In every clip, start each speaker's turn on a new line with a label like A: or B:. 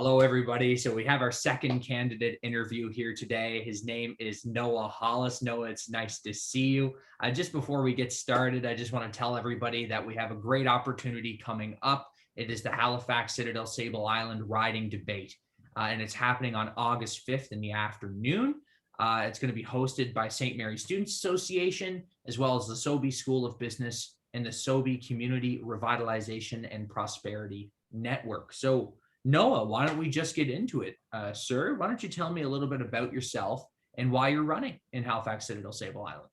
A: Hello, everybody. So we have our second candidate interview here today. His name is Noah Hollis. Noah, it's nice to see you. Just before we get started, I just want to tell everybody that we have a great opportunity coming up. It is the Halifax Citadel-Sable Island Riding debate, and it's happening on August 5th in the afternoon. It's going to be hosted by St. Mary Students Association, as well as the Sobey School of Business and the Sobey Community Revitalization and Prosperity Network. So Noah, why don't we just get into it? Sir, why don't you tell me a little bit about yourself and why you're running in Halifax Citadel-Sable Island?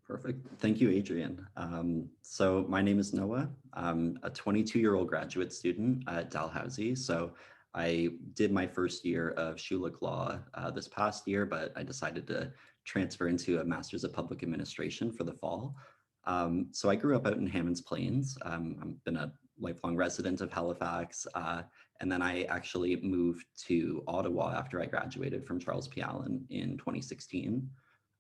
B: Perfect. Thank you, Adrian. So my name is Noah. I'm a 22-year-old graduate student at Dalhousie. So I did my first year of Schulich Law this past year, but I decided to transfer into a Master's of Public Administration for the fall. So I grew up out in Hammonds Plains. I've been a lifelong resident of Halifax. And then I actually moved to Ottawa after I graduated from Charles P. Allen in 2016.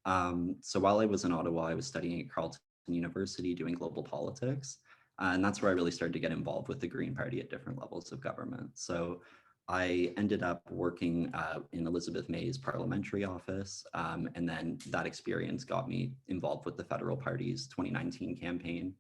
B: So while I was in Ottawa, I was studying at Carleton University doing global politics. And that's where I really started to get involved with the Green Party at different levels of government. So I ended up working in Elizabeth May's parliamentary office. And then that experience got me involved with the Federal Party's 2019 campaign.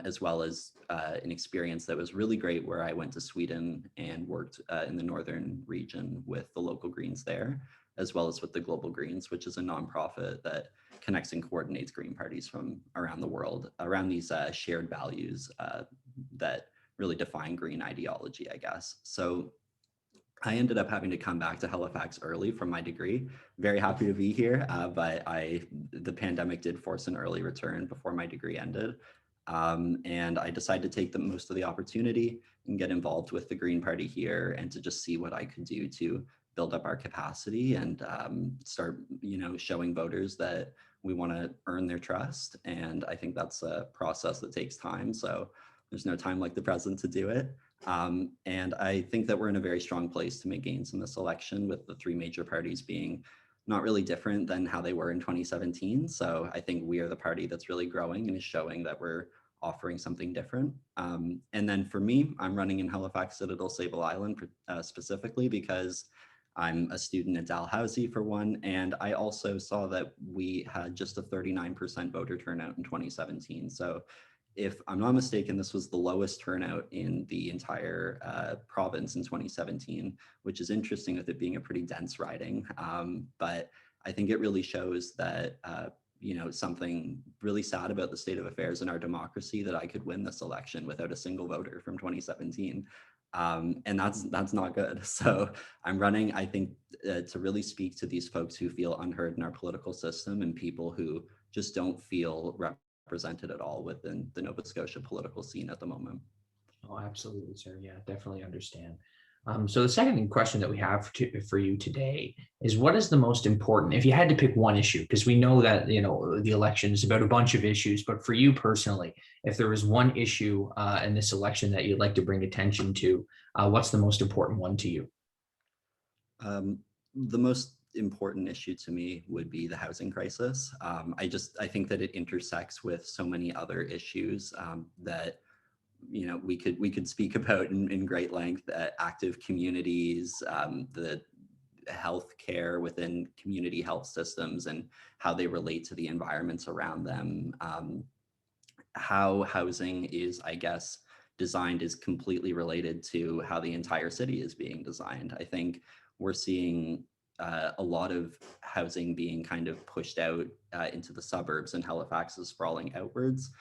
B: As well as an experience that was really great where I went to Sweden and worked in the northern region with the local Greens there, as well as with the Global Greens, which is a nonprofit that connects and coordinates Green parties from around the world around these shared values that really define Green ideology, I guess. So I ended up having to come back to Halifax early from my degree. Very happy to be here, but the pandemic did force an early return before my degree ended. And I decided to take the most of the opportunity and get involved with the Green Party here and to just see what I could do to build up our capacity and start, showing voters that we want to earn their trust. And I think that's a process that takes time. So there's no time like the present to do it. And I think that we're in a very strong place to make gains in this election, with the three major parties being not really different than how they were in 2017. So I think we are the party that's really growing and is showing that we're offering something different. And then for me, I'm running in Halifax Citadel-Sable Island specifically because I'm a student at Dalhousie for one, and I also saw that we had just a 39% voter turnout in 2017. So if I'm not mistaken, this was the lowest turnout in the entire province in 2017, which is interesting with it being a pretty dense riding. But I think it really shows that, something really sad about the state of affairs in our democracy, that I could win this election without a single voter from 2017. And that's not good. So I'm running, I think, to really speak to these folks who feel unheard in our political system and people who just don't feel represented at all within the Nova Scotia political scene at the moment.
A: Oh, absolutely, sir. Yeah, definitely understand. So the second question that we have for you today is, what is the most important, if you had to pick one issue, because we know that, the election is about a bunch of issues, but for you personally, if there was one issue in this election that you'd like to bring attention to, what's the most important one to you?
B: The most important issue to me would be the housing crisis. I think that it intersects with so many other issues that we could speak about in great length. Active communities, the health care within community health systems and how they relate to the environments around them. How housing is, I guess, designed is completely related to how the entire city is being designed. I think we're seeing a lot of housing being kind of pushed out into the suburbs, and Halifax is sprawling outwards.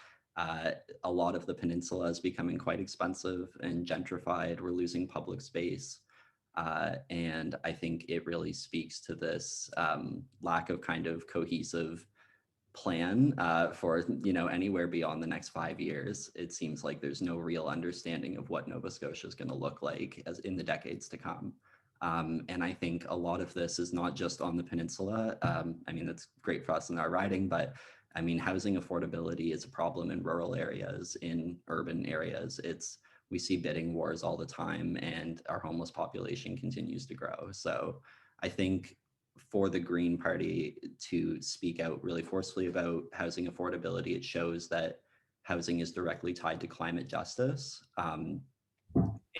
B: A lot of the peninsula is becoming quite expensive and gentrified. We're losing public space. And I think it really speaks to this lack of kind of cohesive plan for anywhere beyond the next 5 years. It seems like there's no real understanding of what Nova Scotia is going to look like as in the decades to come. And I think a lot of this is not just on the peninsula. That's great for us in our riding, but housing affordability is a problem in rural areas, in urban areas. We see bidding wars all the time, and our homeless population continues to grow. So I think for the Green Party to speak out really forcefully about housing affordability, it shows that housing is directly tied to climate justice.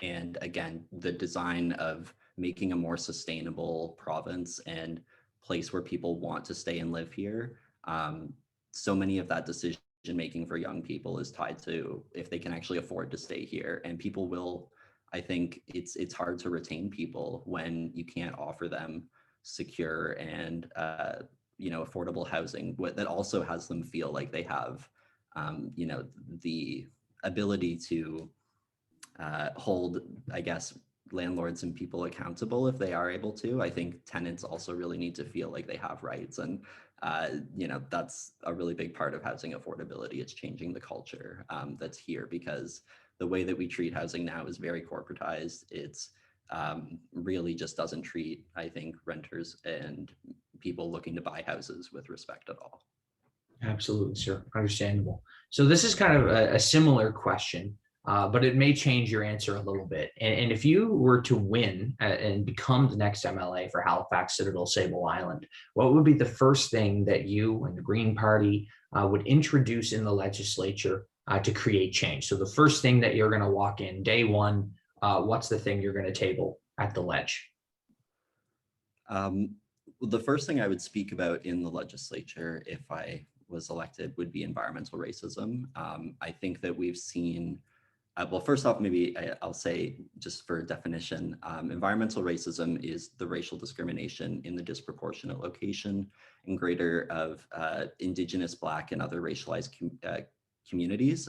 B: And again, the design of making a more sustainable province and place where people want to stay and live here. So many of that decision making for young people is tied to if they can actually afford to stay here. And people will, I think it's hard to retain people when you can't offer them secure and affordable housing that also has them feel like they have the ability to hold, I guess, landlords and people accountable if they are able to. I think tenants also really need to feel like they have rights. And, that's a really big part of housing affordability. It's changing the culture that's here, because the way that we treat housing now is very corporatized. It's really just doesn't treat, I think, renters and people looking to buy houses with respect at all.
A: Absolutely, sir. Understandable. So this is kind of a similar question, but it may change your answer a little bit. And if you were to win and become the next MLA for Halifax Citadel-Sable Island, what would be the first thing that you and the Green Party would introduce in the legislature to create change? So the first thing that you're going to walk in day one, what's the thing you're going to table at the ledge?
B: The first thing I would speak about in the legislature, if I was elected, would be environmental racism. I think that we've seen, well, first off, maybe I'll say, just for definition, environmental racism is the racial discrimination in the disproportionate location and greater of Indigenous, Black, and other racialized communities.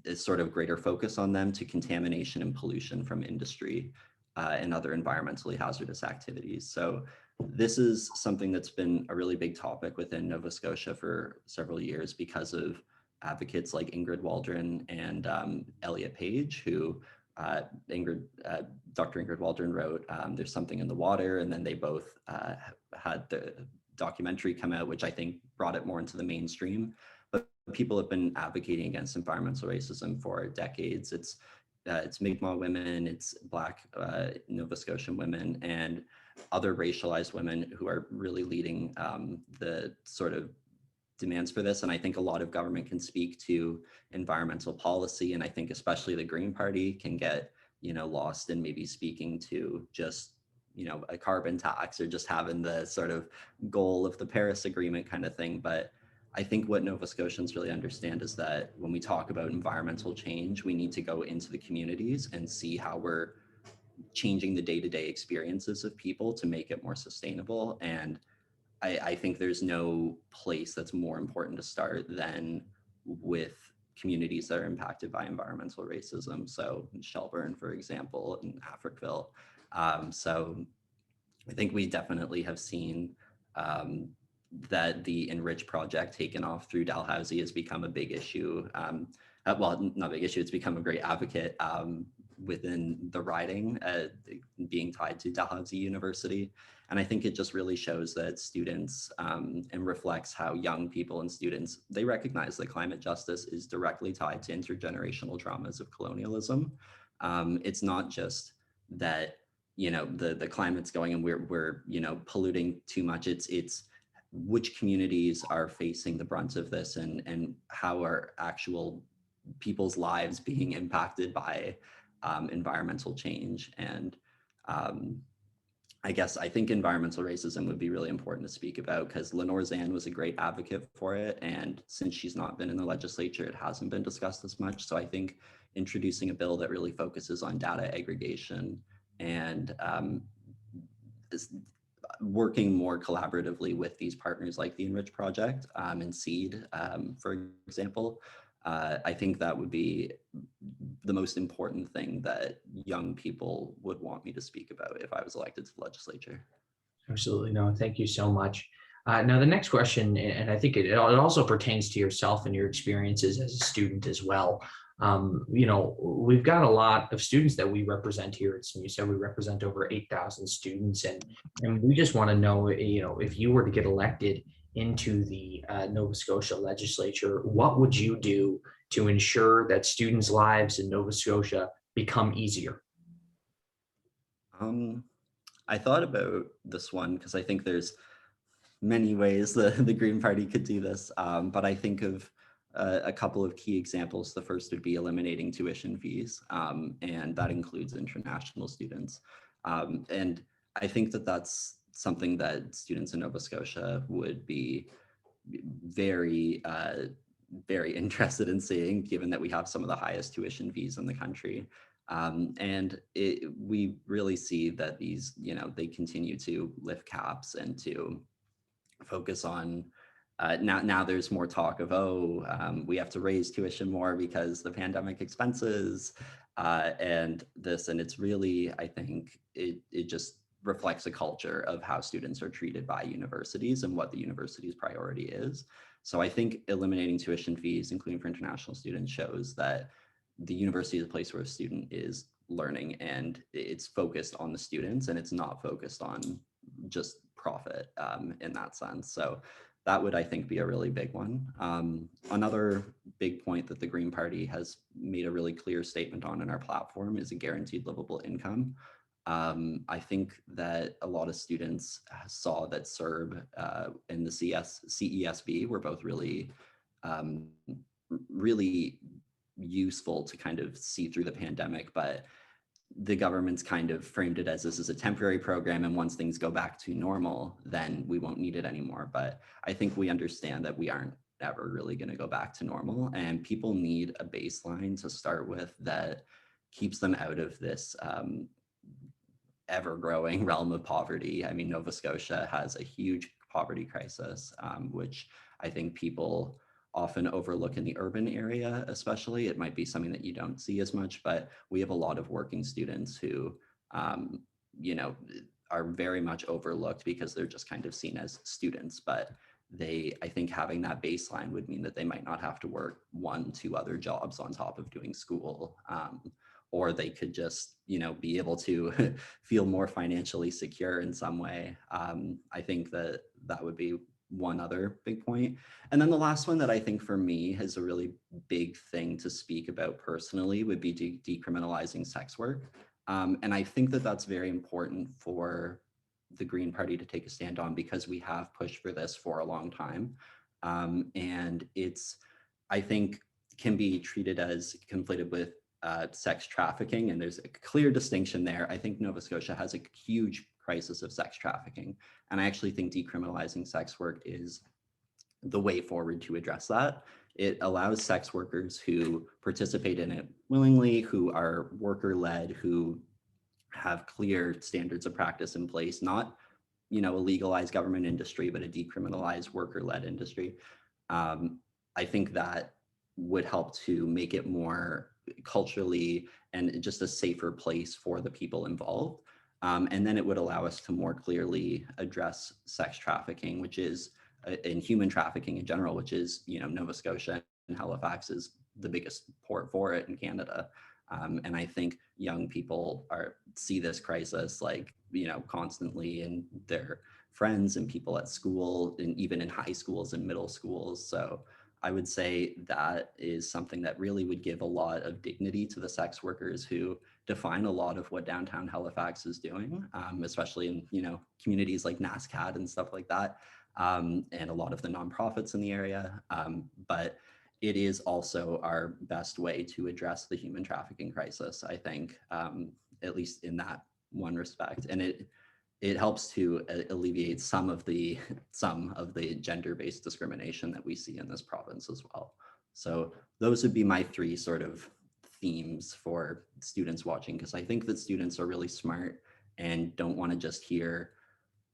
B: Is sort of greater focus on them to contamination and pollution from industry and other environmentally hazardous activities. So this is something that's been a really big topic within Nova Scotia for several years because of advocates like Ingrid Waldron and Elliot Page, who Dr. Ingrid Waldron wrote There's Something in the Water, and then they both had the documentary come out, which I think brought it more into the mainstream. But people have been advocating against environmental racism for decades. It's Mi'kmaq women, it's Black Nova Scotian women, and other racialized women who are really leading the sort of demands for this. And I think a lot of government can speak to environmental policy, and I think especially the Green Party can get lost in maybe speaking to just a carbon tax or just having the sort of goal of the Paris Agreement kind of thing. But I think what Nova Scotians really understand is that when we talk about environmental change, we need to go into the communities and see how we're changing the day-to-day experiences of people to make it more sustainable. And I think there's no place that's more important to start than with communities that are impacted by environmental racism. So in Shelburne, for example, in Africville. So I think we definitely have seen that the Enrich project taken off through Dalhousie has become a big issue. Well, not a big issue, it's become a great advocate within the riding, being tied to Dalhousie University. And I think it just really shows that students and reflects how young people and students, they recognize that climate justice is directly tied to intergenerational traumas of colonialism. It's not just that, the climate's going and we're polluting too much. It's which communities are facing the brunt of this, and how are actual people's lives being impacted by environmental change. And I think environmental racism would be really important to speak about, because Lenore Zan was a great advocate for it. And since she's not been in the legislature, it hasn't been discussed as much. So I think introducing a bill that really focuses on data aggregation and working more collaboratively with these partners like the Enrich Project and SEED, for example, I think that would be the most important thing that young people would want me to speak about if I was elected to the legislature.
A: Absolutely. No, thank you so much. Now, the next question, and I think it also pertains to yourself and your experiences as a student as well. We've got a lot of students that we represent here at SMU. So we represent over 8,000 students, and we just want to know, if you were to get elected into the Nova Scotia legislature, what would you do to ensure that students' lives in Nova Scotia become easier?
B: I thought about this one because I think there's many ways the Green Party could do this, but I think of a couple of key examples. The first would be eliminating tuition fees, and that includes international students. And I think that that's something that students in Nova Scotia would be very, very interested in seeing, given that we have some of the highest tuition fees in the country. And we really see that these, they continue to lift caps and to focus on now there's more talk of, we have to raise tuition more because the pandemic expenses and this, and it's really, I think it just reflects a culture of how students are treated by universities and what the university's priority is. So I think eliminating tuition fees, including for international students, shows that the university is a place where a student is learning and it's focused on the students and it's not focused on just profit in that sense. So that would, I think, be a really big one. Another big point that the Green Party has made a really clear statement on in our platform is a guaranteed livable income. I think that a lot of students saw that CERB and the CESB were both really, really useful to kind of see through the pandemic, but the government's kind of framed it as this is a temporary program, and once things go back to normal, then we won't need it anymore. But I think we understand that we aren't ever really going to go back to normal, and people need a baseline to start with that keeps them out of this ever-growing realm of poverty. I mean, Nova Scotia has a huge poverty crisis, which I think people often overlook in the urban area, especially. It might be something that you don't see as much, but we have a lot of working students who, are very much overlooked because they're just kind of seen as students. But I think having that baseline would mean that they might not have to work 1-2 other jobs on top of doing school. Or they could just, be able to feel more financially secure in some way. I think that would be one other big point. And then the last one that I think for me is a really big thing to speak about personally would be decriminalizing sex work. And I think that that's very important for the Green Party to take a stand on because we have pushed for this for a long time. And it's, I think, can be treated as conflated with sex trafficking, and there's a clear distinction there. I think Nova Scotia has a huge crisis of sex trafficking, and I actually think decriminalizing sex work is the way forward to address that. It allows sex workers who participate in it willingly, who are worker-led, who have clear standards of practice in place, not a legalized government industry, but a decriminalized worker-led industry. I think that would help to make it more culturally and just a safer place for the people involved. And then it would allow us to more clearly address sex trafficking, which is, and human trafficking in general, which is, Nova Scotia and Halifax is the biggest port for it in Canada. And I think young people see this crisis constantly in their friends and people at school and even in high schools and middle schools. So I would say that is something that really would give a lot of dignity to the sex workers who define a lot of what downtown Halifax is doing, especially in communities like NASCAD and stuff like that, and a lot of the nonprofits in the area. But it is also our best way to address the human trafficking crisis, I think, at least in that one respect. And it helps to alleviate some of the gender-based discrimination that we see in this province as well. So those would be my 3 sort of themes for students watching, because I think that students are really smart and don't want to just hear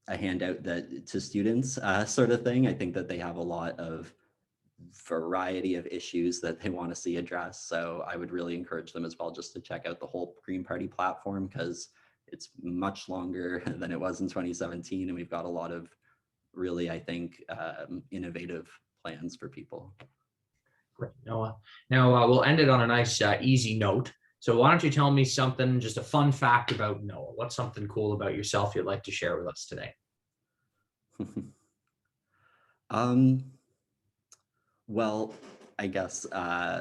B: a handout to students sort of thing. I think that they have a lot of variety of issues that they want to see addressed. So I would really encourage them as well just to check out the whole Green Party platform, because it's much longer than it was in 2017. And we've got a lot of really, I think, innovative plans for people.
A: Great, Noah. Now we'll end it on a nice, easy note. So why don't you tell me something, just a fun fact about Noah? What's something cool about yourself you'd like to share with us today?
B: Well, I guess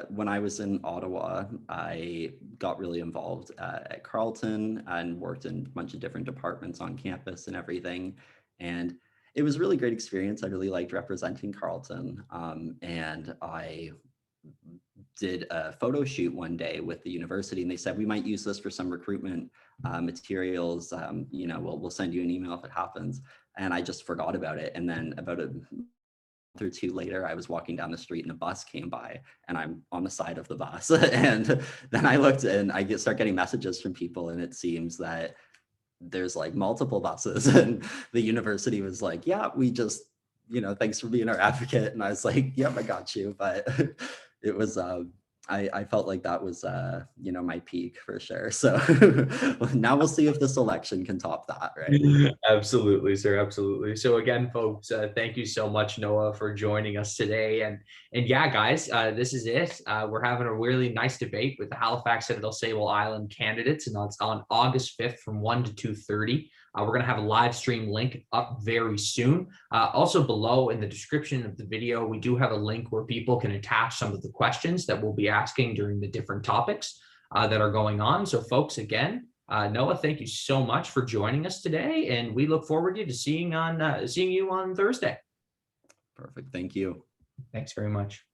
B: when I was in Ottawa, I got really involved at Carleton and worked in a bunch of different departments on campus and everything. And it was a really great experience. I really liked representing Carleton. And I did a photo shoot one day with the university, and they said we might use this for some recruitment materials. We'll send you an email if it happens. And I just forgot about it. And then about a month or two later, I was walking down the street and a bus came by, and I'm on the side of the bus. And then I looked and start getting messages from people, and it seems that there's like multiple buses, and the university was like, yeah, we just, thanks for being our advocate. And I was like, yep, I got you. But it was, I felt like that was, my peak for sure. So now we'll see if this election can top that, right?
A: Absolutely, sir. Absolutely. So again, folks, thank you so much, Noah, for joining us today. And yeah, guys, this is it. We're having a really nice debate with the Halifax Citadel-Sable Island candidates, and it's on August 5th from 1 to 2:30. We're going to have a live stream link up very soon. Also below in the description of the video, we do have a link where people can attach some of the questions that we'll be asking during the different topics that are going on. So folks, again, Noah, thank you so much for joining us today, and we look forward to seeing you on Thursday.
B: Perfect. Thank you.
A: Thanks very much.